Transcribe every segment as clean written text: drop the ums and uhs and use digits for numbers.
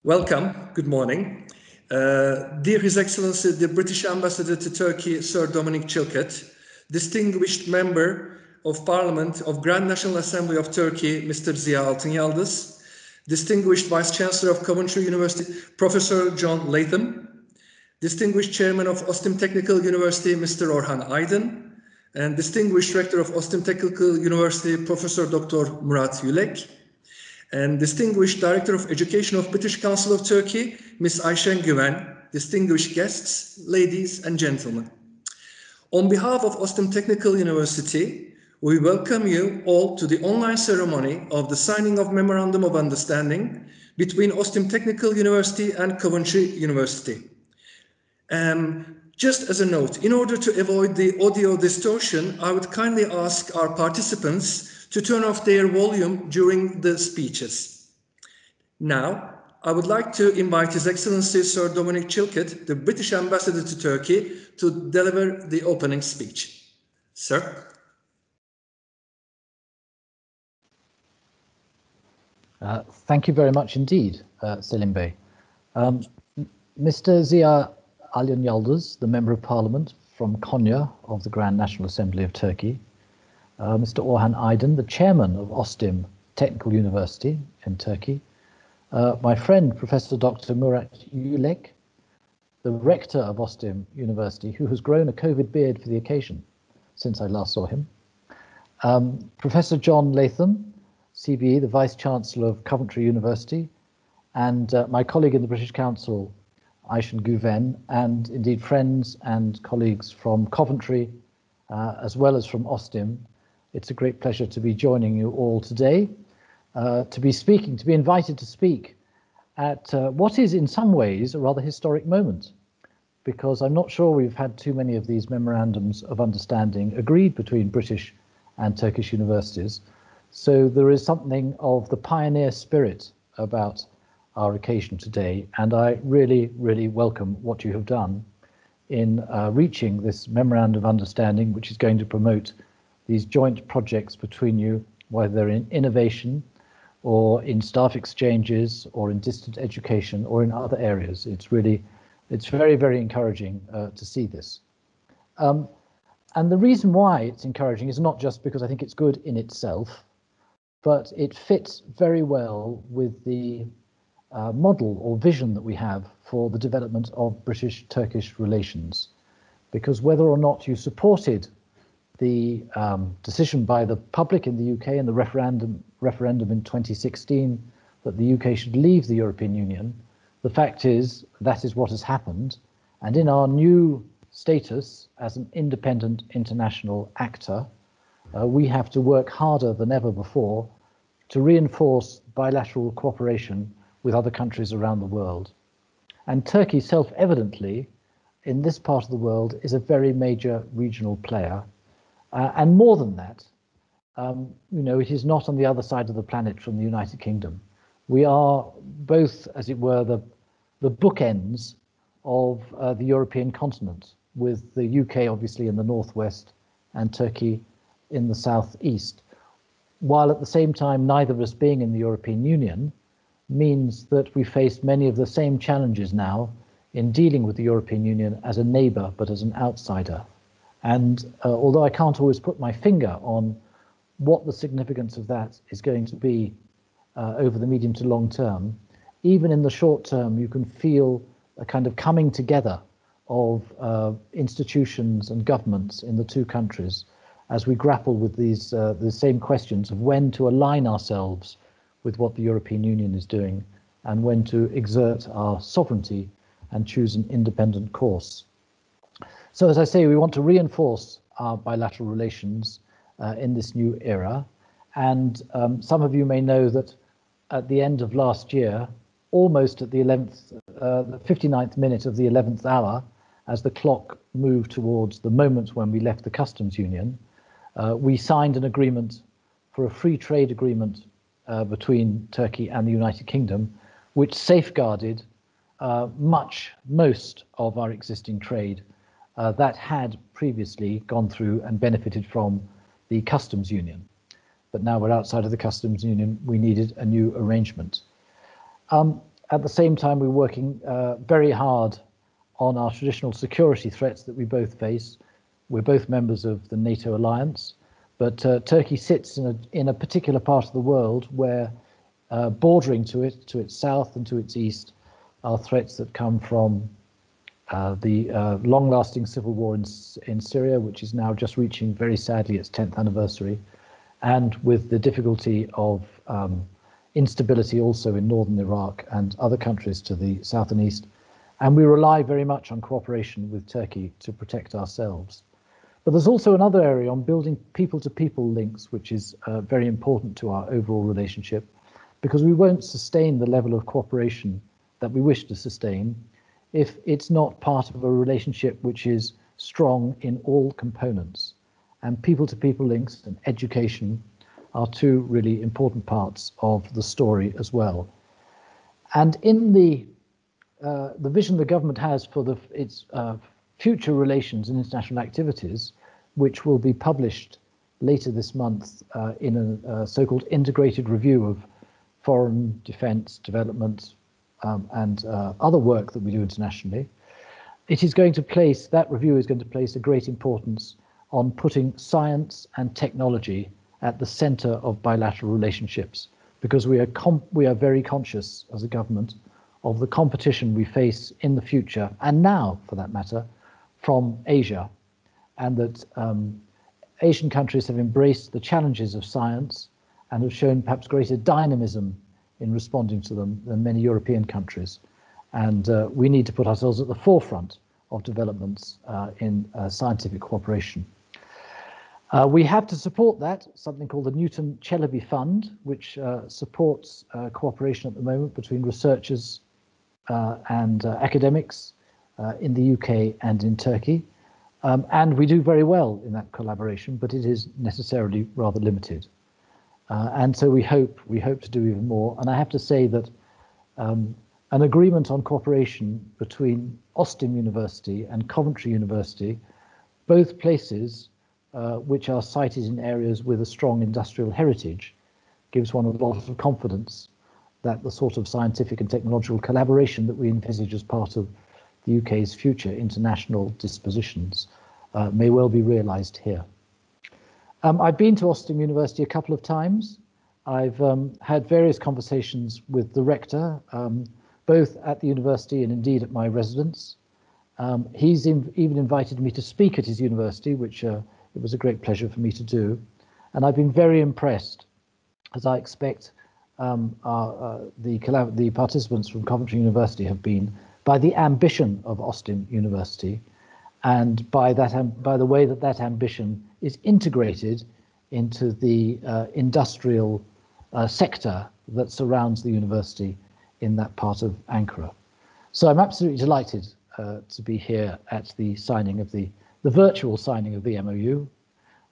Welcome, good morning. Dear His Excellency, the British Ambassador to Turkey, Sir Dominic Chilcot, distinguished Member of Parliament of Grand National Assembly of Turkey, Mr. Ziya Altınyaldız, distinguished Vice Chancellor of Coventry University, Professor John Latham, distinguished Chairman of Ostim Technical University, Mr. Orhan Aydın, and distinguished Rector of Ostim Technical University, Professor Dr. Murat Yülek, and distinguished Director of Education of British Council of Turkey, Ms. Ayşen Güven, distinguished guests, ladies and gentlemen. On behalf of Ostim Technical University, we welcome you all to the online ceremony of the signing of Memorandum of Understanding between Ostim Technical University and Coventry University. Just as a note, in order to avoid the audio distortion, I would kindly ask our participants to turn off their volume during the speeches. Now, I would like to invite His Excellency Sir Dominic Chilcot, the British Ambassador to Turkey, to deliver the opening speech. Sir. Thank you very much indeed, Selim Bey. Mr. Ziya Altınyaldız, the Member of Parliament from Konya of the Grand National Assembly of Turkey, Mr. Orhan Aydın, the Chairman of Ostim Technical University in Turkey, my friend Professor Dr. Murat Yülek, the Rector of Ostim University, who has grown a COVID beard for the occasion since I last saw him, Professor John Latham, CBE, the Vice Chancellor of Coventry University, and my colleague in the British Council, Ayşen Güven, and indeed friends and colleagues from Coventry, as well as from Ostim. It's a great pleasure to be joining you all today, to be invited to speak at what is in some ways a rather historic moment, because I'm not sure we've had too many of these memorandums of understanding agreed between British and Turkish universities. So there is something of the pioneer spirit about our occasion today, and I really, really welcome what you have done in reaching this memorandum of understanding, which is going to promote these joint projects between you, whether in innovation or in staff exchanges or in distant education or in other areas. It's very, very encouraging to see this. And the reason why it's encouraging is not just because I think it's good in itself, but it fits very well with the model or vision that we have for the development of British-Turkish relations. Because whether or not you supported the decision by the public in the UK in the referendum in 2016 that the UK should leave the European Union, the fact is that is what has happened. And in our new status as an independent international actor, we have to work harder than ever before to reinforce bilateral cooperation with other countries around the world. And Turkey, self-evidently, in this part of the world, is a very major regional player. And more than that, it is not on the other side of the planet from the United Kingdom. We are both, as it were, the bookends of the European continent, with the UK obviously in the northwest and Turkey in the southeast. While at the same time, neither of us being in the European Union means that we face many of the same challenges now in dealing with the European Union as a neighbour, but as an outsider. And although I can't always put my finger on what the significance of that is going to be over the medium to long term, even in the short term, you can feel a kind of coming together of institutions and governments in the two countries as we grapple with these the same questions of when to align ourselves with what the European Union is doing and when to exert our sovereignty and choose an independent course. So as I say, we want to reinforce our bilateral relations in this new era. And some of you may know that at the end of last year, almost at the 59th minute of the 11th hour, as the clock moved towards the moment when we left the customs union, we signed an agreement for a free trade agreement between Turkey and the United Kingdom, which safeguarded most of our existing trade that had previously gone through and benefited from the customs union. But now we're outside of the customs union, we needed a new arrangement. at the same time, we're working very hard on our traditional security threats that we both face. We're both members of the NATO alliance, but Turkey sits in a particular part of the world where bordering to its south and to its east, are threats that come from the long-lasting civil war in Syria, which is now just reaching, very sadly, its 10th anniversary, and with the difficulty of instability also in northern Iraq and other countries to the south and east. And we rely very much on cooperation with Turkey to protect ourselves. But there's also another area on building people-to-people links, which is very important to our overall relationship, because we won't sustain the level of cooperation that we wish to sustain if it's not part of a relationship which is strong in all components. And people-to-people links and education are two really important parts of the story as well. And in the vision the government has for its future relations and international activities, which will be published later this month in a so-called integrated review of foreign, defence, development, and other work that we do internationally, that review is going to place a great importance on putting science and technology at the centre of bilateral relationships, because we are very conscious as a government of the competition we face in the future, and now for that matter, from Asia, and that Asian countries have embraced the challenges of science and have shown perhaps greater dynamism in responding to them than many European countries. And we need to put ourselves at the forefront of developments in scientific cooperation. We have to support that, something called the Newton Chelabi Fund, which supports cooperation at the moment between researchers and academics in the UK and in Turkey. And we do very well in that collaboration, but it is necessarily rather limited. And so we hope to do even more. And I have to say that an agreement on cooperation between Ostim University and Coventry University, both places which are cited in areas with a strong industrial heritage, gives one a lot of confidence that the sort of scientific and technological collaboration that we envisage as part of the UK's future international dispositions may well be realised here. I've been to Ostim University a couple of times. I've had various conversations with the rector, both at the university and indeed at my residence. He's even invited me to speak at his university, which it was a great pleasure for me to do. And I've been very impressed, as I expect the participants from Coventry University have been, by the ambition of Ostim University, and by the way that ambition is integrated into the industrial sector that surrounds the university in that part of Ankara. So I'm absolutely delighted to be here at the signing of the virtual signing of the MOU.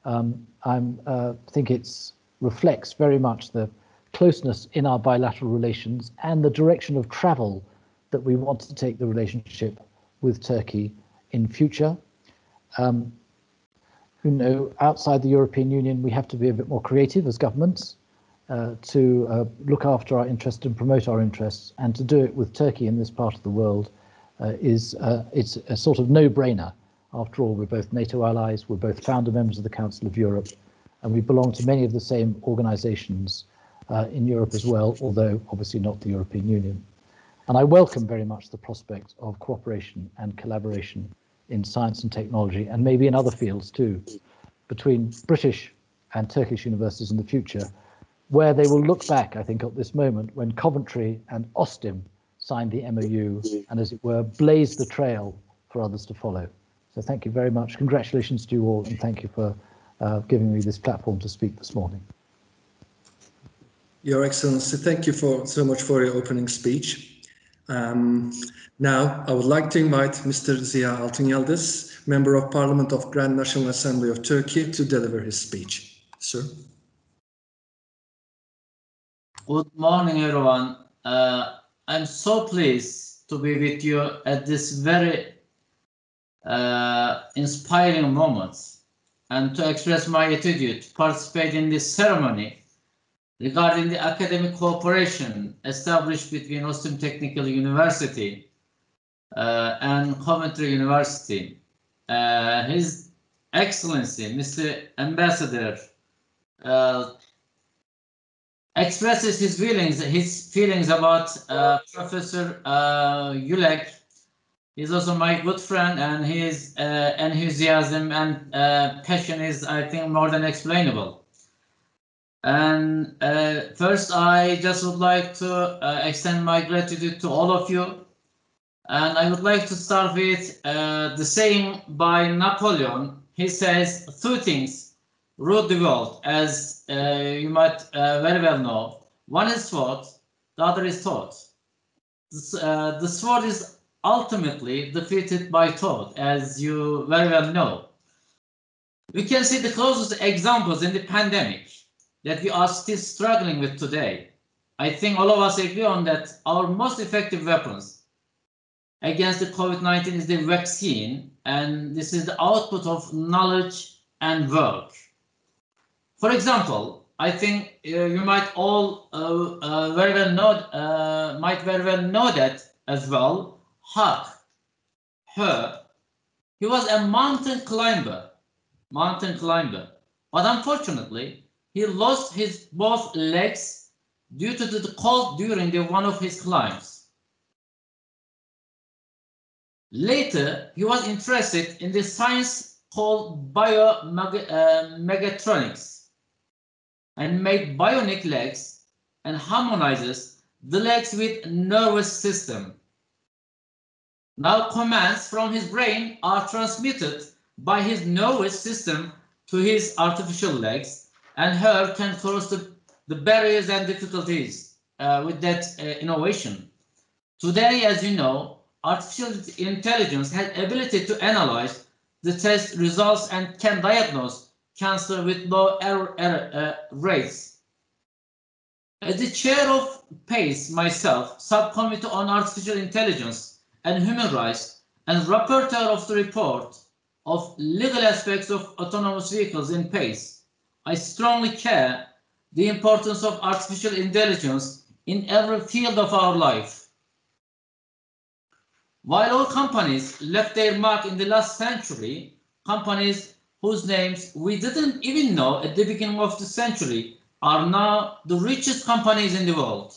I think it reflects very much the closeness in our bilateral relations and the direction of travel that we want to take the relationship with Turkey in future. Outside the European Union, we have to be a bit more creative as governments to look after our interests and promote our interests, and to do it with Turkey in this part of the world it's a sort of no-brainer. After all, we're both NATO allies, we're both founder members of the Council of Europe, and we belong to many of the same organisations in Europe as well, although obviously not the European Union. And I welcome very much the prospect of cooperation and collaboration in science and technology, and maybe in other fields too, between British and Turkish universities in the future, where they will look back, I think, at this moment when Coventry and Ostim signed the MOU and, as it were, blazed the trail for others to follow. So thank you very much. Congratulations to you all, and thank you for giving me this platform to speak this morning. Your Excellency, thank you so much for your opening speech. Now, I would like to invite Mr. Ziya Altunyaldız, Member of Parliament of Grand National Assembly of Turkey, to deliver his speech. Sir. Good morning, everyone. I'm so pleased to be with you at this very inspiring moment, and to express my attitude to participate in this ceremony regarding the academic cooperation established between Ostim Technical University and Coventry University. His Excellency, Mr. Ambassador, expresses his feelings about Professor Yulek. He's also my good friend, and his enthusiasm and passion is, I think, more than explainable. And first, I just would like to extend my gratitude to all of you. And I would like to start with the saying by Napoleon. He says, two things rule the world, as you might very well know. One is thought, the other is thought. The sword is ultimately defeated by thought, as you very well know. We can see the closest examples in the pandemic that we are still struggling with today. I think all of us agree on that our most effective weapons against the COVID-19 is the vaccine, and this is the output of knowledge and work. For example, I think you might all very well know that as well. Huck, he was a mountain climber, but unfortunately, he lost his both legs due to the cold during one of his climbs. Later, he was interested in the science called biomegatronics and made bionic legs and harmonizes the legs with nervous system. Now commands from his brain are transmitted by his nervous system to his artificial legs, and her can cross the barriers and difficulties with that innovation. Today, as you know, artificial intelligence has ability to analyze the test results and can diagnose cancer with low error rates. As the chair of PACE myself, Subcommittee on Artificial Intelligence and Human Rights, and rapporteur of the report of legal aspects of autonomous vehicles in PACE, I strongly care the importance of artificial intelligence in every field of our life. While all companies left their mark in the last century, companies whose names we didn't even know at the beginning of the century are now the richest companies in the world.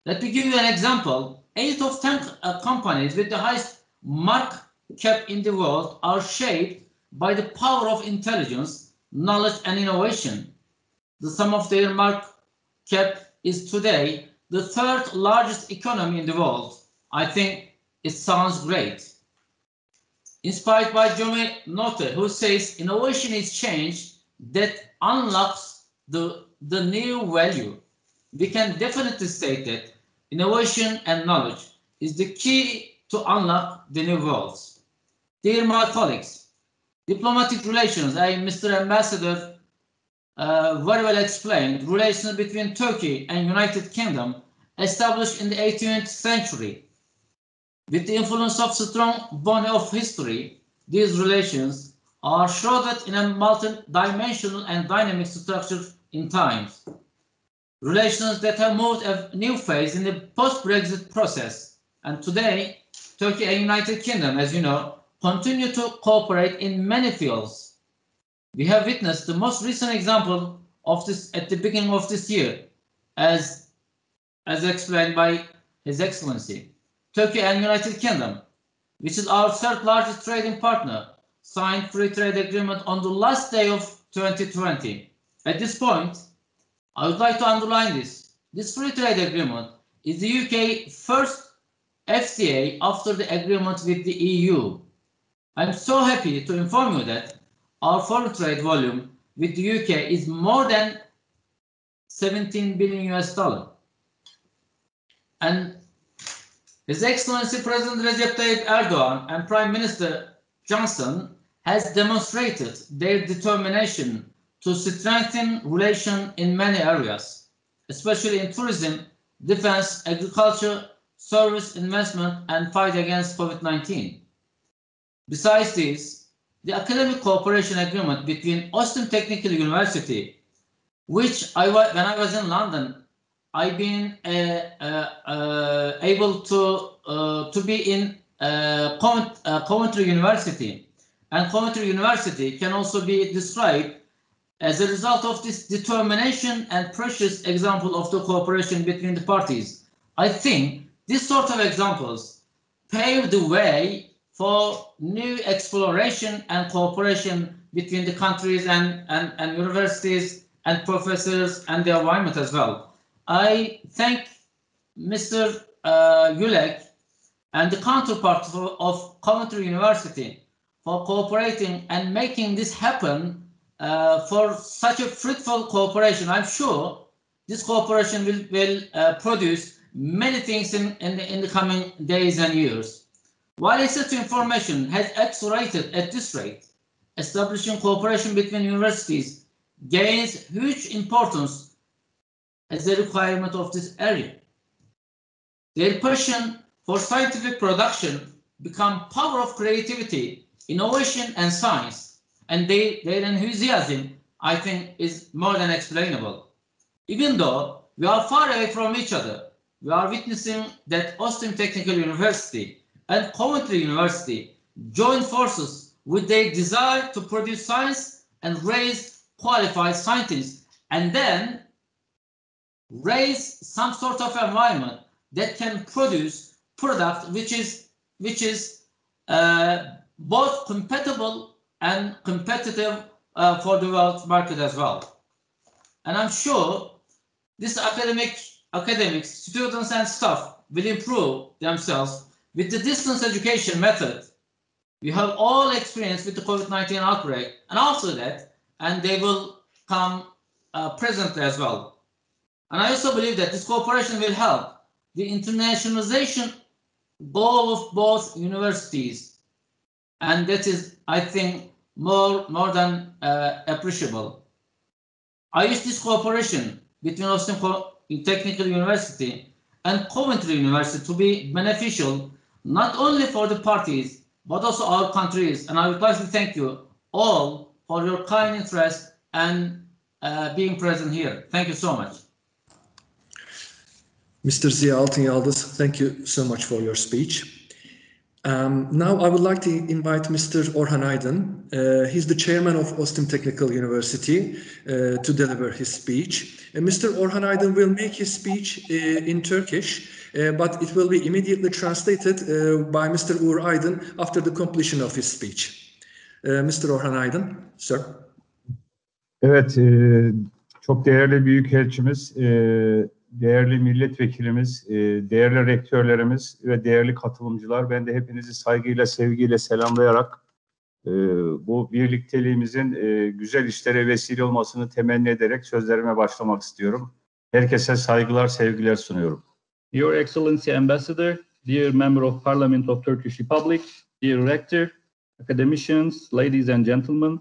Let me give you an example. 8 of 10 companies with the highest market cap in the world are shaped by the power of intelligence, knowledge, and innovation. The sum of their market cap is today the 3rd largest economy in the world. I think it sounds great. Inspired by Joe Notte, who says innovation is change that unlocks the new value. We can definitely state that innovation and knowledge is the key to unlock the new worlds. Dear my colleagues, diplomatic relations, Mr. Ambassador very well explained, relations between Turkey and United Kingdom established in the 18th century. With the influence of strong body of history, these relations are shrouded in a multi-dimensional and dynamic structure in times. Relations that have moved a new phase in the post-Brexit process, and today, Turkey and United Kingdom, as you know, continue to cooperate in many fields. We have witnessed the most recent example of this at the beginning of this year, as explained by His Excellency. Turkey and United Kingdom, which is our 3rd largest trading partner, signed free trade agreement on the last day of 2020. At this point, I would like to underline this. This free trade agreement is the UK's first FTA after the agreement with the EU. I'm so happy to inform you that our foreign trade volume with the UK is more than 17 billion US dollar. And His Excellency President Recep Tayyip Erdogan and Prime Minister Johnson has demonstrated their determination to strengthen relations in many areas, especially in tourism, defense, agriculture, service, investment, and fight against COVID-19. Besides this, the academic cooperation agreement between Ostim Technical University which when I was in London, I've been able to be in Coventry University, and Coventry University can also be described as a result of this determination and precious example of the cooperation between the parties. I think this sort of examples pave the way for new exploration and cooperation between the countries and universities and professors and the environment as well. I thank Mr. Yulek and the counterpart of Coventry University for cooperating and making this happen for such a fruitful cooperation. I'm sure this cooperation will produce many things in the coming days and years. While access to information has accelerated at this rate, establishing cooperation between universities gains huge importance as a requirement of this area. Their passion for scientific production become power of creativity, innovation, and science, and their enthusiasm, I think, is more than explainable. Even though we are far away from each other, we are witnessing that Ostim Technical University and Coventry University join forces with their desire to produce science and raise qualified scientists, and then raise some sort of environment that can produce product which is both compatible and competitive for the world market as well. And I'm sure this academics, students and staff will improve themselves with the distance education method. We have all experience with the COVID-19 outbreak and also that, and they will come presently as well. And I also believe that this cooperation will help the internationalization goal of both universities. And that is, I think, more than appreciable. I wish this cooperation between Ostim Technical University and Coventry University to be beneficial, not only for the parties, but also our countries. And I would like to thank you all for your kind interest and being present here. Thank you so much. Mr. Ziya Altınyaldız, thank you so much for your speech. Now I would like to invite Mr. Orhan Aydın. He's the chairman of Ostim Technical University to deliver his speech. Mr. Orhan Aydın will make his speech in Turkish, but it will be immediately translated by Mr. Uğur Aydın after the completion of his speech. Mr. Orhan Aydın, sir. Evet, çok değerli büyükelçimiz, değerli milletvekilimiz, değerli rektörlerimiz ve değerli katılımcılar, ben de hepinizi saygıyla, sevgiyle selamlayarak bu birlikteliğimizin güzel işlere vesile olmasını temenni ederek sözlerime başlamak istiyorum. Herkese saygılar, sevgiler sunuyorum. Your Excellency Ambassador, dear Member of Parliament of Turkish Republic, dear Rector, academicians, ladies and gentlemen,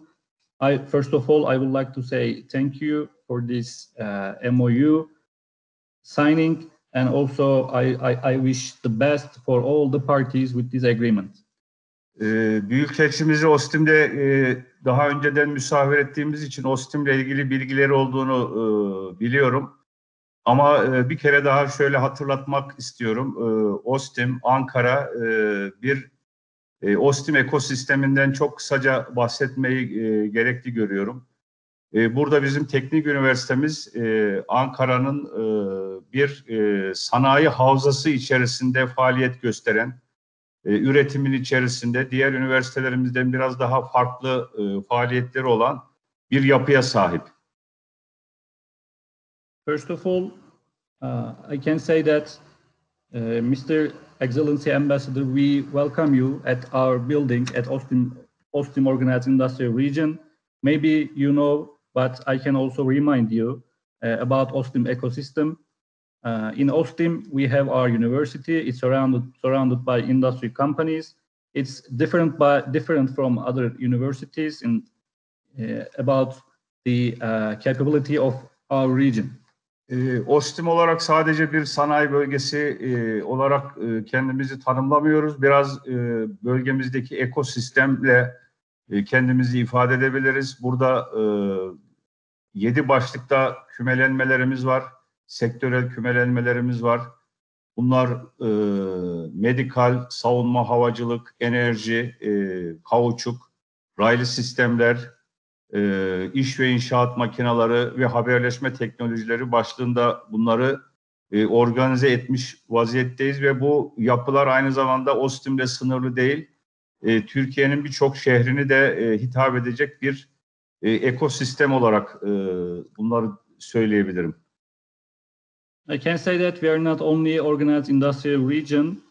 first of all, I would like to say thank you for this MOU signing, and also I wish the best for all the parties with this agreement. Büyükelçimizi Ostim'de daha önceden misafir ettiğimiz için Ostim'le ilgili bilgileri olduğunu biliyorum. Ama bir kere daha şöyle hatırlatmak istiyorum. Ostim, Ankara bir Ostim ekosisteminden çok kısaca bahsetmeyi gerekli görüyorum. Burada bizim teknik üniversitemiz Ankara'nın bir sanayi havzası içerisinde faaliyet gösteren, üretimin içerisinde diğer üniversitelerimizden biraz daha farklı faaliyetleri olan bir yapıya sahip. First of all, I can say that Mr. Excellency Ambassador, we welcome you at our building at Ostim Organized Industrial Region. Maybe you know, but I can also remind you about Ostim ecosystem. In Ostim, we have our university. It's surrounded by industry companies. It's different from other universities in about the capability of our region. Ostim olarak sadece bir sanayi bölgesi olarak kendimizi tanımlamıyoruz. Biraz bölgemizdeki ekosistemle kendimizi ifade edebiliriz. Burada 7 başlıkta kümelenmelerimiz var, sektörel kümelenmelerimiz var. Bunlar medikal, savunma, havacılık, enerji, kauçuk, raylı sistemler, iş ve inşaat makineleri ve haberleşme teknolojileri başlığında bunları organize etmiş vaziyetteyiz ve bu yapılar aynı zamanda OSTİM'le sınırlı değil. Türkiye'nin birçok şehrini de hitap edecek bir ekosistem olarak bunları söyleyebilirim. I can say that we are not only organized industrial region.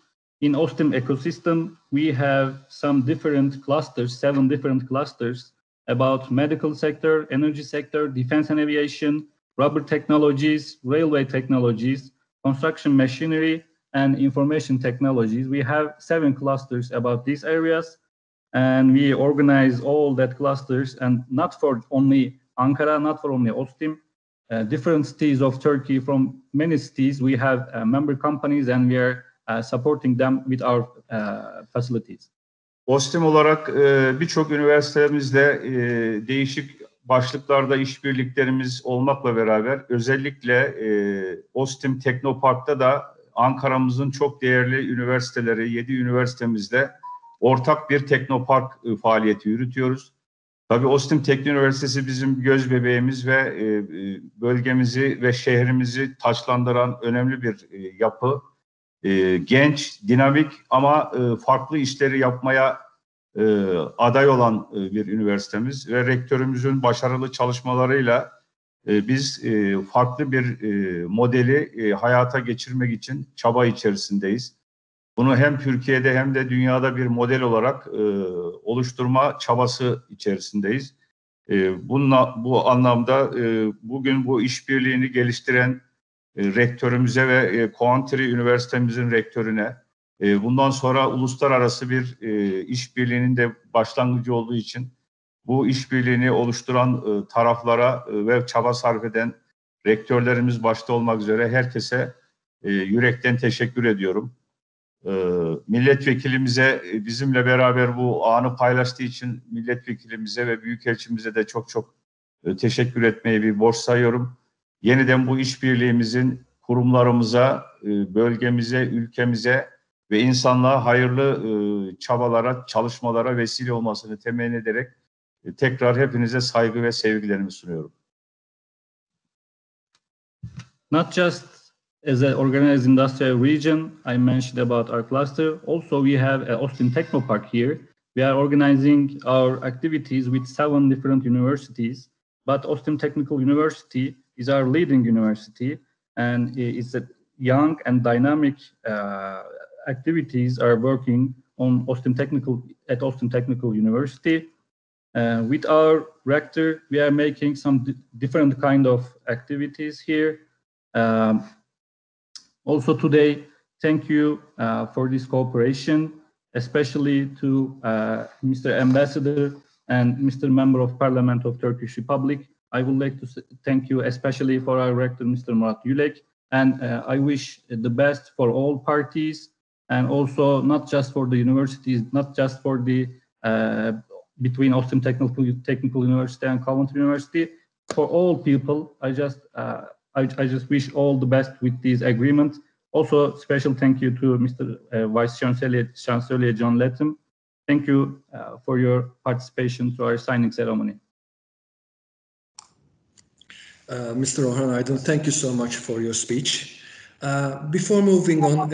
In OSTİM ecosystem, we have some different clusters, 7 different clusters about medical sector, energy sector, defense and aviation, rubber technologies, railway technologies, construction machinery, and information technologies. We have 7 clusters about these areas, and we organize all that clusters, and not for only Ankara, not for only OSTİM, different cities of Turkey, from many cities, we have member companies, and we are supporting them with our facilities. OSTİM olarak birçok üniversitemizde değişik başlıklarda işbirliklerimiz olmakla beraber özellikle OSTİM Teknopark'ta da Ankara'mızın çok değerli üniversiteleri, 7 üniversitemizde ortak bir teknopark faaliyeti yürütüyoruz. Tabii OSTİM Teknik Üniversitesi bizim göz bebeğimiz ve bölgemizi ve şehrimizi taçlandıran önemli bir yapı. Genç, dinamik ama farklı işleri yapmaya aday olan bir üniversitemiz ve rektörümüzün başarılı çalışmalarıyla biz farklı bir modeli hayata geçirmek için çaba içerisindeyiz. Bunu hem Türkiye'de hem de dünyada bir model olarak oluşturma çabası içerisindeyiz. Bu anlamda bugün bu işbirliğini geliştiren rektörümüze ve Coventry Üniversitemizin rektörüne, bundan sonra uluslararası bir işbirliğinin de başlangıcı olduğu için bu işbirliğini oluşturan taraflara ve çaba sarf eden rektörlerimiz başta olmak üzere herkese yürekten teşekkür ediyorum. Milletvekilimize bizimle beraber bu anı paylaştığı için milletvekilimize ve büyükelçimize de çok teşekkür etmeyi bir borç sayıyorum. Yeniden bu işbirliğimizin kurumlarımıza, bölgemize, ülkemize ve insanlığa hayırlı çabalara, çalışmalara vesile olmasını temenni ederek tekrar hepinize saygı ve sevgilerimi sunuyorum. Not just as an organized industrial region, I mentioned about our cluster. Also, we have an OSTİM Technopark here. We are organizing our activities with 7 different universities, but OSTİM Technical University is our leading university, and it's a young and dynamic activities are working on OSTİM Technical University. With our rector, we are making some different kind of activities here. Also today, thank you for this cooperation, especially to Mr. Ambassador and Mr. Member of Parliament of Turkish Republic. I would like to thank you especially for our rector, Mr. Murat Yülek, and I wish the best for all parties, and also not just for the universities, not just for the between OSTİM Technical University and Coventry University, for all people. I just wish all the best with these agreements. Also, special thank you to Mr. Vice Chancellor John Latham. Thank you for your participation to our signing ceremony. Mr. Orhan Aydın, thank you so much for your speech. Before moving on,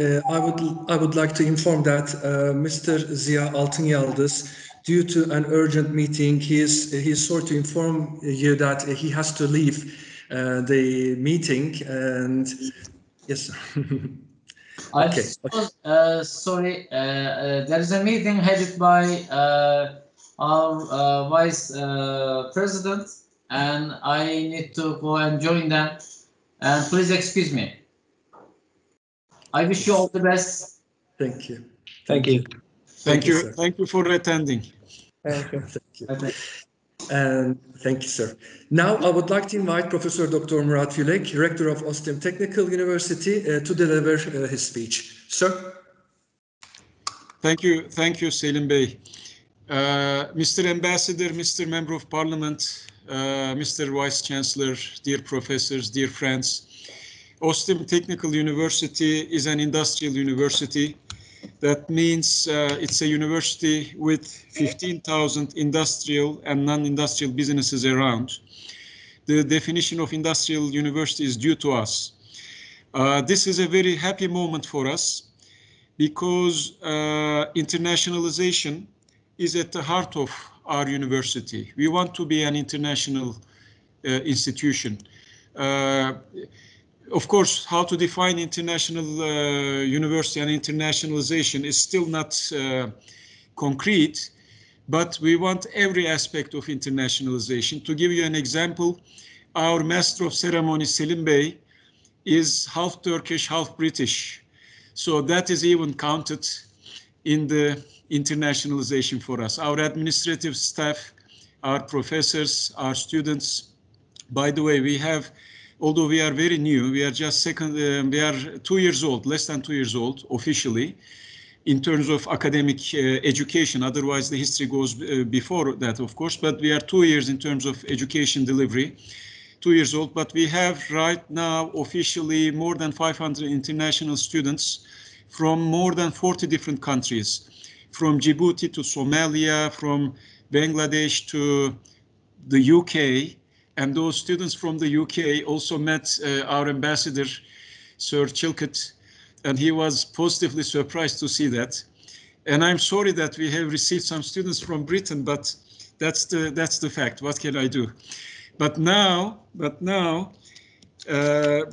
I would like to inform that Mr. Ziya Altınyaldız, due to an urgent meeting, he's sorry to inform you that he has to leave the meeting. And yes. Okay. Sorry, there is a meeting headed by our Vice President, and I need to go and join them. And please excuse me. I wish you all the best. Thank you. Thank you. Thank you, sir. Thank you for attending. Thank you. And thank you, sir. Now, I would like to invite Professor Dr. Murat Yülek, Rector of OSTİM Technical University, to deliver his speech. Sir? Thank you, Selim Bey. Mr. Ambassador, Mr. Member of Parliament, Mr. Vice Chancellor, dear professors, dear friends. OSTİM Technical University is an industrial university. That means it's a university with 15,000 industrial and non-industrial businesses around. The definition of industrial university is due to us. This is a very happy moment for us because internationalization is at the heart of our university. We want to be an international institution. Of course, how to define international university and internationalization is still not concrete, but we want every aspect of internationalization. To give you an example, our Master of Ceremonies, Selim Bey, is half Turkish, half British. So that is even counted in the internationalization for us. Our administrative staff, our professors, our students. By the way, we have, although we are very new, we are just we are 2 years old, less than 2 years old officially in terms of academic education. Otherwise, the history goes before that, of course, but we are 2 years in terms of education delivery, 2 years old, but we have right now officially more than 500 international students from more than 40 different countries, from Djibouti to Somalia, from Bangladesh to the UK. And those students from the UK also met our ambassador, Sir Chilcot, and he was positively surprised to see that. And I'm sorry that we have received some students from Britain, but that's the fact. What can I do? But now,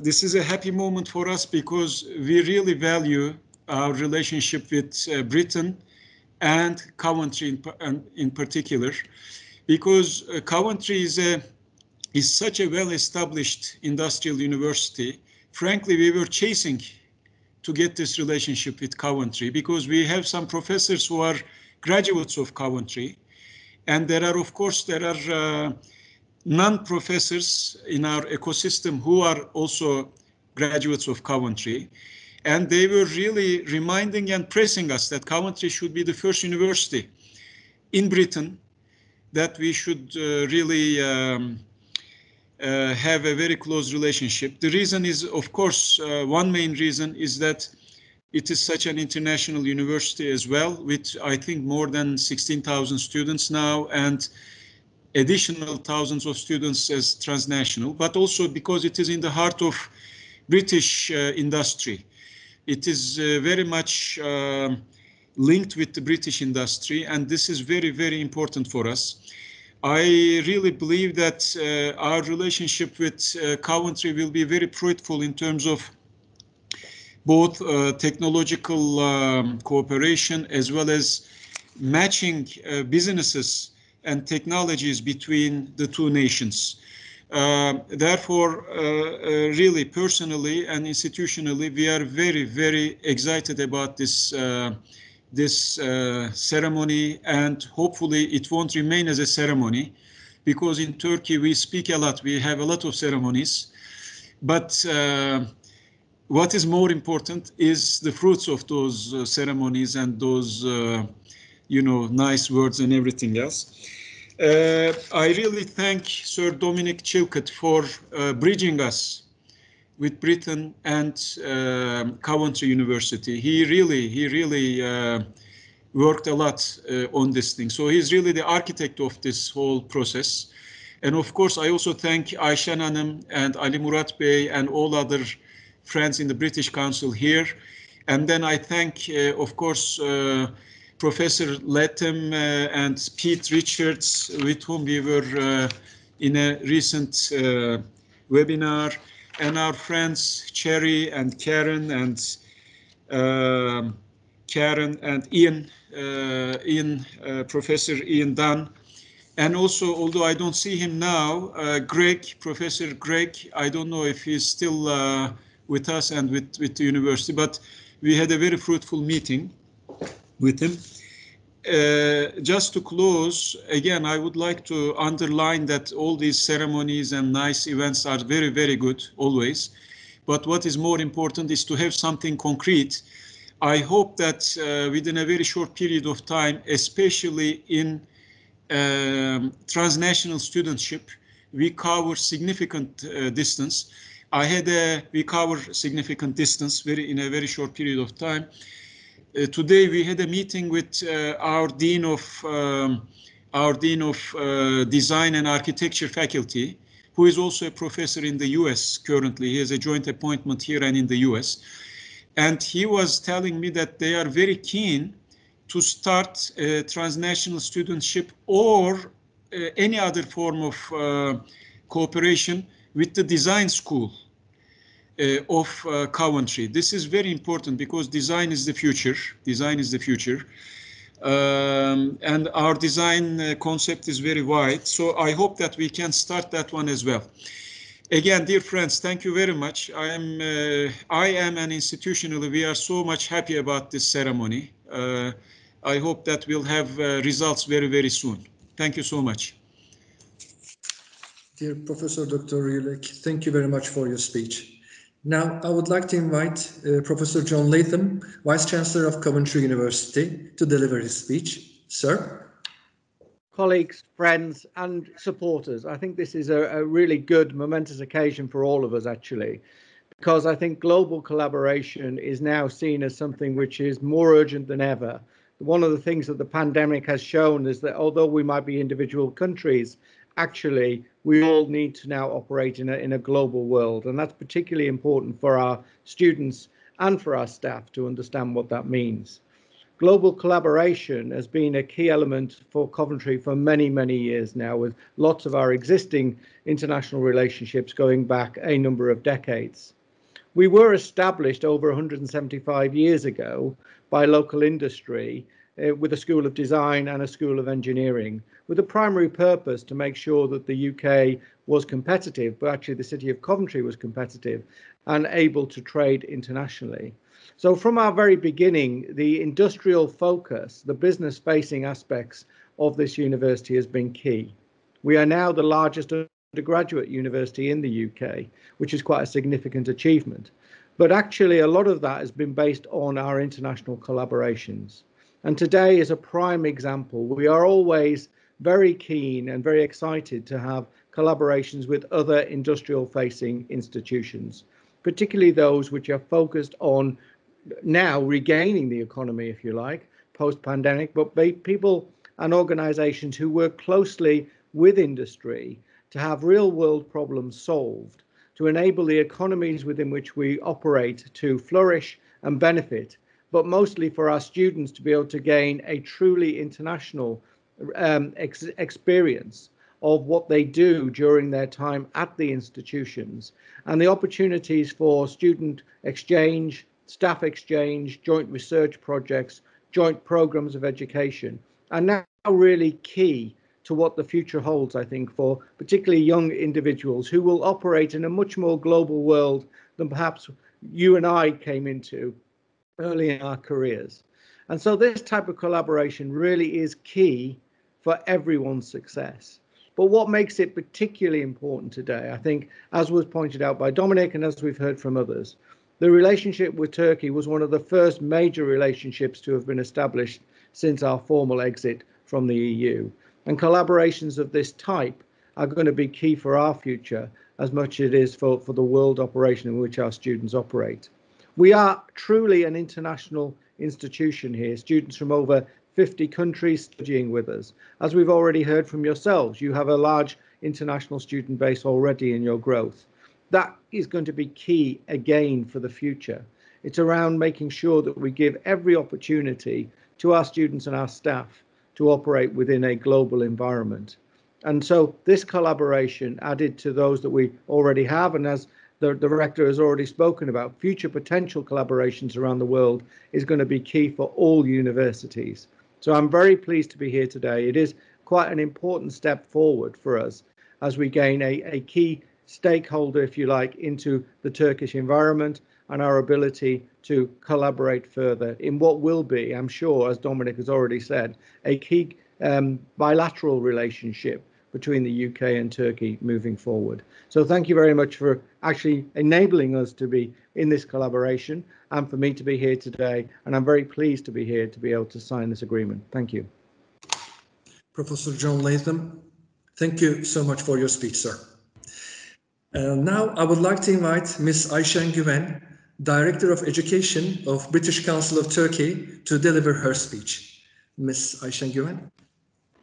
this is a happy moment for us because we really value our relationship with Britain and Coventry in particular, because Coventry is such a well-established industrial university. Frankly, we were chasing to get this relationship with Coventry because we have some professors who are graduates of Coventry, and there are non-professors in our ecosystem who are also graduates of Coventry, and they were really reminding and pressing us that Coventry should be the first university in Britain, that we should really have a very close relationship. The reason is, of course, one main reason is that it is such an international university as well, with I think more than 16,000 students now and additional thousands of students as transnational, but also because it is in the heart of British industry. It is very much linked with the British industry, and this is very, very important for us. I really believe that our relationship with Coventry will be very fruitful in terms of both technological cooperation as well as matching businesses and technologies between the two nations. Therefore, really personally and institutionally, we are very, very excited about this ceremony, and hopefully it won't remain as a ceremony, because in Turkey we speak a lot, we have a lot of ceremonies, but what is more important is the fruits of those ceremonies and those nice words and everything else. I really thank Sir Dominic Chilcot for bridging us with Britain and Coventry University. He really worked a lot on this thing. So he's really the architect of this whole process. And of course, I also thank Ayşen Hanım and Ali Murat Bey and all other friends in the British Council here. And then I thank, of course, Professor Latham and Pete Richards, with whom we were in a recent webinar, and our friends Cherry and Karen and Ian, Professor Ian Dunn, and also, although I don't see him now, Professor Greg, I don't know if he's still with us and with the university, but we had a very fruitful meeting with him. Just to close, again, I would like to underline that all these ceremonies and nice events are very, very good, always. But what is more important is to have something concrete. I hope that within a very short period of time, especially in transnational studentship, we cover significant distance. We cover significant distance in a very short period of time. Today we had a meeting with our dean of design and architecture faculty, who is also a professor in the US currently. He has a joint appointment here and in the US. And he was telling me that they are very keen to start transnational studentship or any other form of cooperation with the design school of Coventry. This is very important because design is the future. Design is the future. And our design concept is very wide. So I hope that we can start that one as well. Again, dear friends, thank you very much. I am and institutionally, we are so much happy about this ceremony. I hope that we'll have results very, very soon. Thank you so much. Dear Professor Dr. Yülek, thank you very much for your speech. Now, I would like to invite Professor John Latham, Vice Chancellor of Coventry University, to deliver his speech. Sir. Colleagues, friends, and supporters, I think this is a really good, momentous occasion for all of us, actually, because I think global collaboration is now seen as something which is more urgent than ever. One of the things that the pandemic has shown is that although we might be individual countries, actually, we all need to now operate in a global world. And that's particularly important for our students and for our staff to understand what that means. Global collaboration has been a key element for Coventry for many, many years now, with lots of our existing international relationships going back a number of decades. We were established over 175 years ago by local industry with a School of Design and a School of Engineering, with a primary purpose to make sure that the UK was competitive, but actually the city of Coventry was competitive and able to trade internationally. So from our very beginning, the industrial focus, the business-facing aspects of this university has been key. We are now the largest undergraduate university in the UK, which is quite a significant achievement. But actually, a lot of that has been based on our international collaborations. And today is a prime example. We are always very keen and very excited to have collaborations with other industrial-facing institutions, particularly those which are focused on now regaining the economy, if you like, post-pandemic, but people and organizations who work closely with industry to have real-world problems solved, to enable the economies within which we operate to flourish and benefit, but mostly for our students to be able to gain a truly international experience of what they do during their time at the institutions, and the opportunities for student exchange, staff exchange, joint research projects, joint programs of education, are now really key to what the future holds, I think, for particularly young individuals who will operate in a much more global world than perhaps you and I came into early in our careers. And so this type of collaboration really is key for everyone's success. But what makes it particularly important today, I think, as was pointed out by Dominic and as we've heard from others, the relationship with Turkey was one of the first major relationships to have been established since our formal exit from the EU. And collaborations of this type are going to be key for our future as much as it is for the world operation in which our students operate. We are truly an international institution here, students from over 50 countries studying with us. As we've already heard from yourselves, you have a large international student base already in your growth. That is going to be key again for the future. It's around making sure that we give every opportunity to our students and our staff to operate within a global environment. And so this collaboration added to those that we already have, and as the Rector has already spoken about, future potential collaborations around the world is going to be key for all universities. So I'm very pleased to be here today. It is quite an important step forward for us as we gain a key stakeholder, if you like, into the Turkish environment and our ability to collaborate further in what will be, I'm sure, as Dominic has already said, a key bilateral relationship between the UK and Turkey moving forward. So thank you very much for actually enabling us to be in this collaboration and for me to be here today. And I'm very pleased to be here to be able to sign this agreement. Thank you. Professor John Latham, Thank you so much for your speech, sir. Now I would like to invite Ms. Ayşen Güven, Director of Education of British Council of Turkey, to deliver her speech. Ms. Ayşen Güven.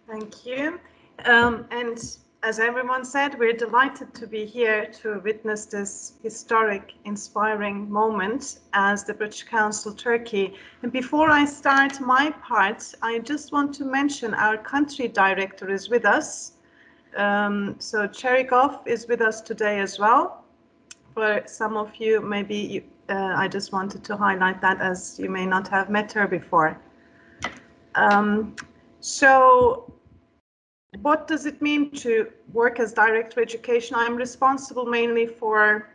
Thank you. And as everyone said, we're delighted to be here to witness this historic, inspiring moment as the British Council Turkey. And before I start my part, I just want to mention our country director is with us. So Cherikov is with us today as well. For some of you, maybe I just wanted to highlight that, as you may not have met her before. So what does it mean to work as Director of Education? I'm responsible mainly for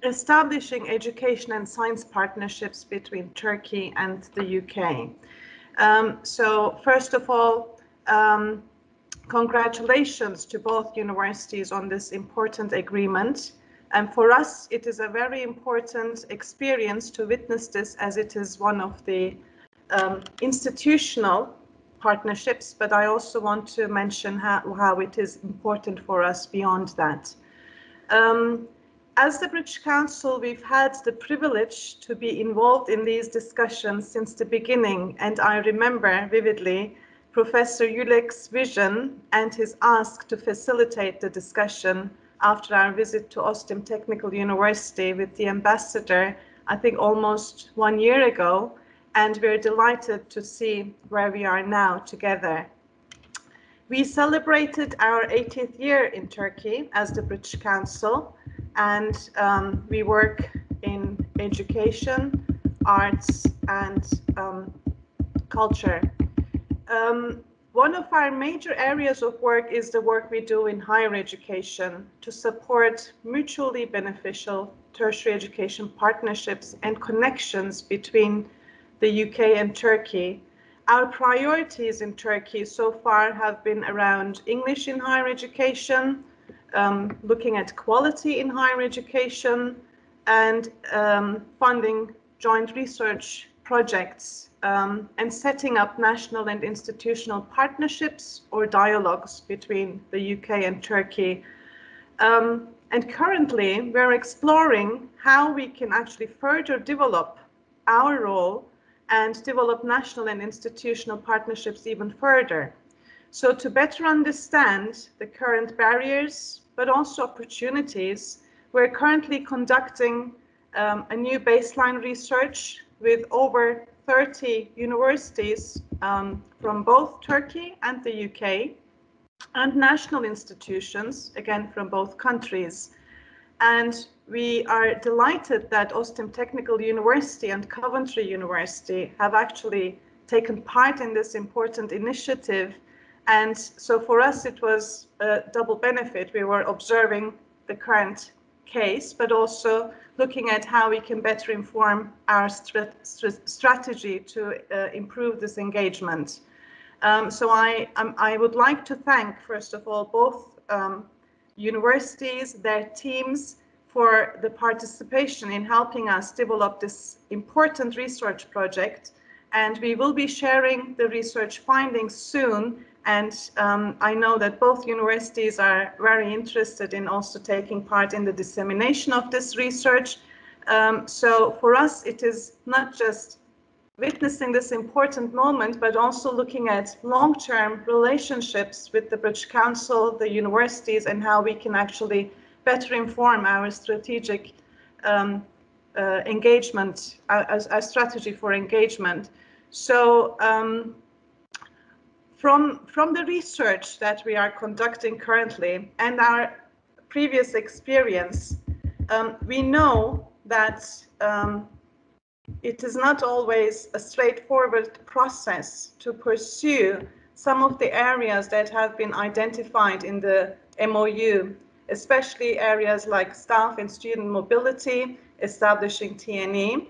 establishing education and science partnerships between Turkey and the UK. So first of all, congratulations to both universities on this important agreement. And for us, it is a very important experience to witness this, as it is one of the institutional partnerships, but I also want to mention how it is important for us beyond that. As the British Council, we've had the privilege to be involved in these discussions since the beginning, and I remember vividly Professor Yülek's vision and his ask to facilitate the discussion after our visit to Ostim Technical University with the ambassador, I think almost 1 year ago, and we're delighted to see where we are now together. We celebrated our 80th year in Turkey as the British Council, and we work in education, arts, and culture. One of our major areas of work is the work we do in higher education to support mutually beneficial tertiary education partnerships and connections between the UK and Turkey. Our priorities in Turkey so far have been around English in higher education, looking at quality in higher education, and funding joint research projects, and setting up national and institutional partnerships or dialogues between the UK and Turkey. And currently, we're exploring how we can actually further develop our role and develop national and institutional partnerships even further. So to better understand the current barriers, but also opportunities, we're currently conducting a new baseline research with over 30 universities from both Turkey and the UK, and national institutions, again, from both countries. And we are delighted that Ostim Technical University and Coventry University have actually taken part in this important initiative. And so for us, it was a double benefit. We were observing the current case, but also looking at how we can better inform our strategy to improve this engagement. So I would like to thank, first of all, both universities, their teams, for the participation in helping us develop this important research project. And we will be sharing the research findings soon. And I know that both universities are very interested in also taking part in the dissemination of this research. So for us, it is not just witnessing this important moment, but also looking at long-term relationships with the British Council, the universities, and how we can actually better inform our strategic engagement, our strategy for engagement. So from the research that we are conducting currently and our previous experience, we know that it is not always a straightforward process to pursue some of the areas that have been identified in the MOU, especially areas like staff and student mobility, establishing TNE.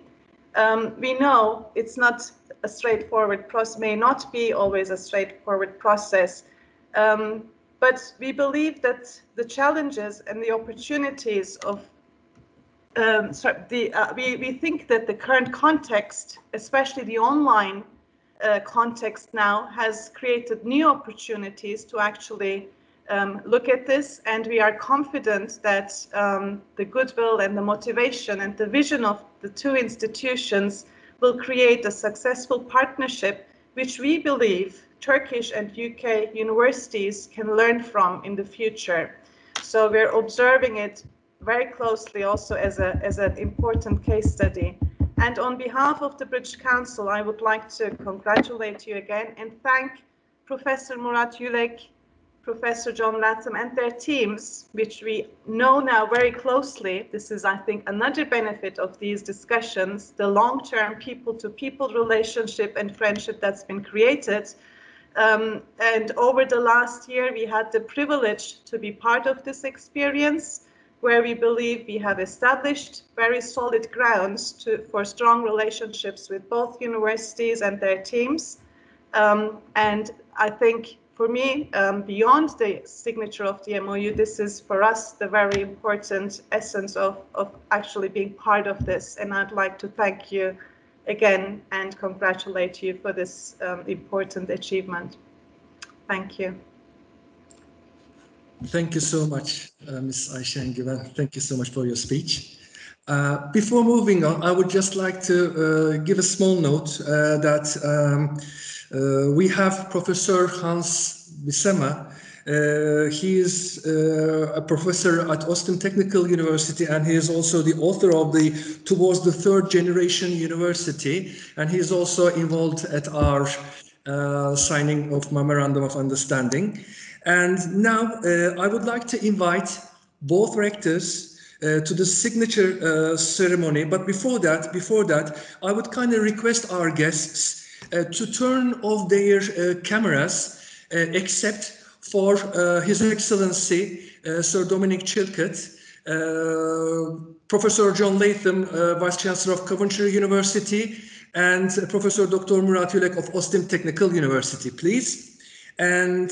We know it's not a straightforward process, may not be always a straightforward process, but we believe that the challenges and the opportunities of we think that the current context, especially the online context now, has created new opportunities to actually look at this, and we are confident that the goodwill and the motivation and the vision of the two institutions will create a successful partnership, which we believe Turkish and UK universities can learn from in the future. So we're observing it very closely also as an important case study. And on behalf of the British Council, I would like to congratulate you again and thank Professor Murat Yülek, Professor John Latham and their teams, which we know now very closely. This is, I think, another benefit of these discussions, the long-term people-to-people relationship and friendship that's been created. And over the last year, we had the privilege to be part of this experience, where we believe we have established very solid grounds for strong relationships with both universities and their teams. And I think for me, beyond the signature of the MOU, this is for us the very important essence of actually being part of this. And I'd like to thank you again and congratulate you for this important achievement. Thank you. Thank you so much, Ms. Ayşen Güven. Thank you so much for your speech. Before moving on, I would just like to give a small note that we have Professor Hans Bissema. He is a professor at Ostim Technical University, and he is also the author of the Towards the Third Generation University, and he is also involved at our signing of Memorandum of Understanding. And now I would like to invite both rectors to the signature ceremony. But before that, I would kind of request our guests to turn off their cameras, except for His Excellency Sir Dominic Chilcot, Professor John Latham, Vice Chancellor of Coventry University, and Professor Dr. Murat Yülek of Ostim Technical University, please. And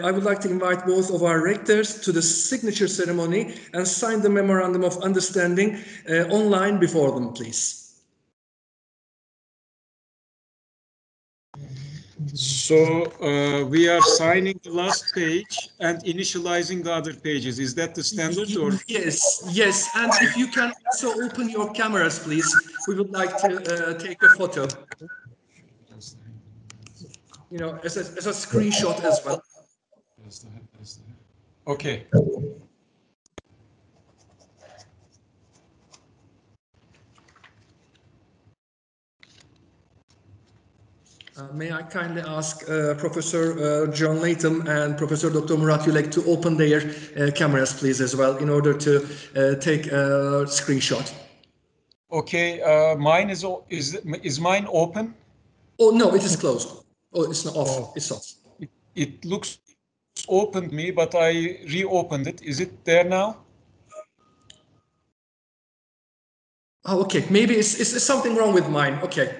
I would like to invite both of our rectors to the signature ceremony and sign the Memorandum of Understanding online before them, please. So we are signing the last page and initializing the other pages. Is that the standard? Or? Yes. And if you can also open your cameras, please. We would like to take a photo. You know, as a screenshot as well. Okay. May I kindly ask Professor John Latham and Professor Dr. Murat Yülek to open their cameras, please, as well, in order to take a screenshot. Okay, mine is mine open? Oh no, it is closed. Oh, it's not off. Oh. It's off. It looks open to me, but I reopened it. Is it there now? Oh, okay. Maybe it's something wrong with mine. Okay.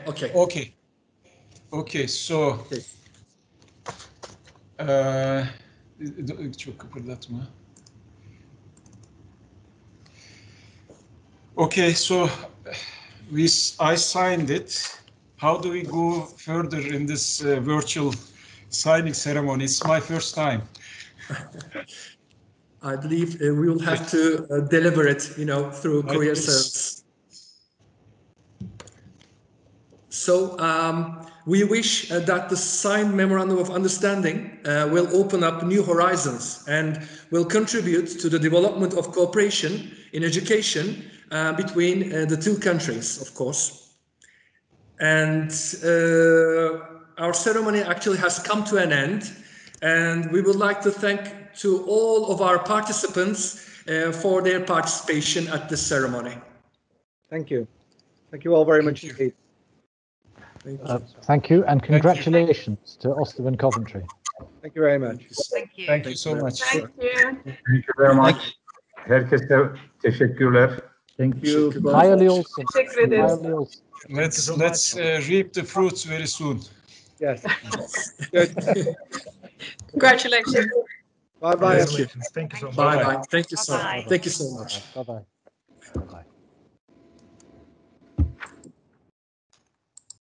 Okay, so çok kıpırdatma. Okay, so I signed it. How do we go further in this virtual signing ceremony? It's my first time. I believe we will have to deliver it, through courier service. So we wish that the signed Memorandum of Understanding will open up new horizons and will contribute to the development of cooperation in education between the two countries, of course. And our ceremony actually has come to an end, and we would like to thank to all of our participants for their participation at this ceremony. Thank you. Thank you all very much indeed. Thank you, and congratulations to Ostim and Coventry. Thank you very much. Thank you so much. Thank you. Thank you very much. Herkese teşekkürler. Thank you. Hayırlı olsun. Teşekkür ederiz. Hayırlı olsun. Let's reap the fruits very soon. Yes. Good. Congratulations. Bye bye. Thank you so much. Bye bye. Thank you so much. Bye bye.